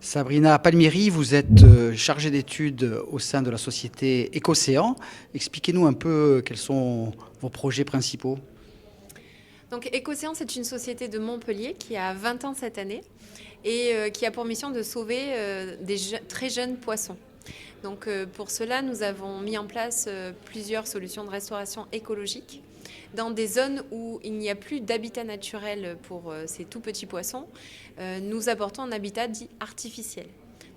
Sabrina Palmieri, vous êtes chargée d'études au sein de la société Écocéan. Expliquez-nous un peu quels sont vos projets principaux. Donc Écocéan, c'est une société de Montpellier qui a 20 ans cette année et qui a pour mission de sauver très jeunes poissons. Donc pour cela, nous avons mis en place plusieurs solutions de restauration écologique. Dans des zones où il n'y a plus d'habitat naturel pour ces tout petits poissons, nous apportons un habitat dit artificiel.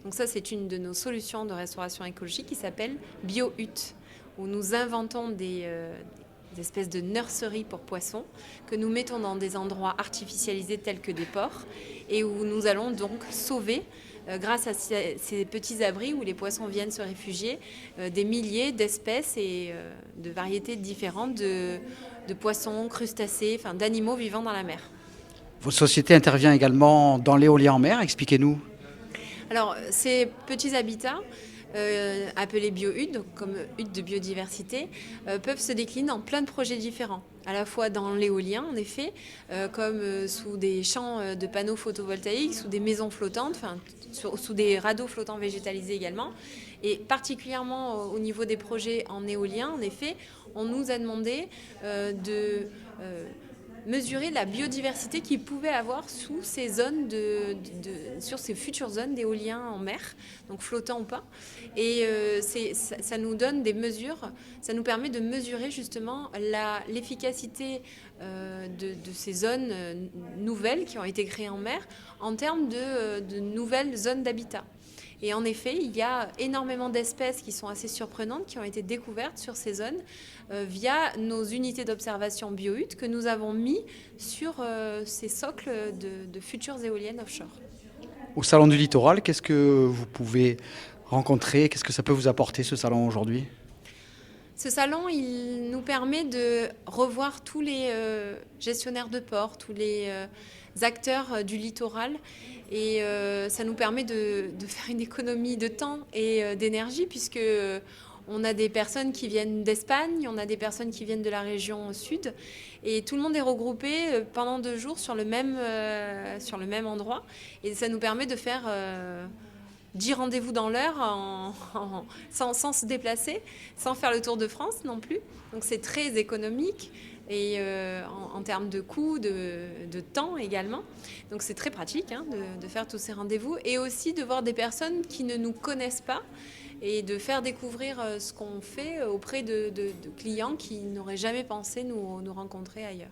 Donc ça, c'est une de nos solutions de restauration écologique qui s'appelle BioHut, où nous inventons des espèces de nurseries pour poissons que nous mettons dans des endroits artificialisés tels que des ports et où nous allons donc sauver grâce à ces petits abris où les poissons viennent se réfugier, des milliers d'espèces et de variétés différentes de poissons, crustacés, enfin d'animaux vivant dans la mer. Votre société intervient également dans l'éolien en mer. Expliquez-nous. Alors, ces petits habitats, appelés biohuttes, donc comme huttes de biodiversité, peuvent se décliner en plein de projets différents. À la fois dans l'éolien, en effet, comme sous des champs de panneaux photovoltaïques, sous des maisons flottantes, enfin, sous des radeaux flottants végétalisés également. Et particulièrement au niveau des projets en éolien, en effet, on nous a demandé de mesurer la biodiversité qu'il pouvait avoir sous ces zones sur ces futures zones d'éolien en mer, donc flottants ou pas. Et ça nous donne des mesures, ça nous permet de mesurer justement l'efficacité de ces zones nouvelles qui ont été créées en mer en termes de nouvelles zones d'habitat. Et en effet, il y a énormément d'espèces qui sont assez surprenantes, qui ont été découvertes sur ces zones via nos unités d'observation BioHut que nous avons mis sur ces socles de futures éoliennes offshore. Au Salon du Littoral, qu'est-ce que vous pouvez rencontrer? Qu'est-ce que ça peut vous apporter, ce salon, aujourd'hui? Ce salon, il nous permet de revoir tous les gestionnaires de port, tous les acteurs du littoral. Et ça nous permet de faire une économie de temps et d'énergie puisque on a des personnes qui viennent d'Espagne, on a des personnes qui viennent de la région sud et tout le monde est regroupé pendant 2 jours sur le même endroit. Et ça nous permet de faire 10 rendez-vous dans l'heure sans se déplacer, sans faire le tour de France non plus. Donc c'est très économique et en termes de coûts, de temps également. Donc c'est très pratique de faire tous ces rendez-vous et aussi de voir des personnes qui ne nous connaissent pas et de faire découvrir ce qu'on fait auprès de clients qui n'auraient jamais pensé nous rencontrer ailleurs.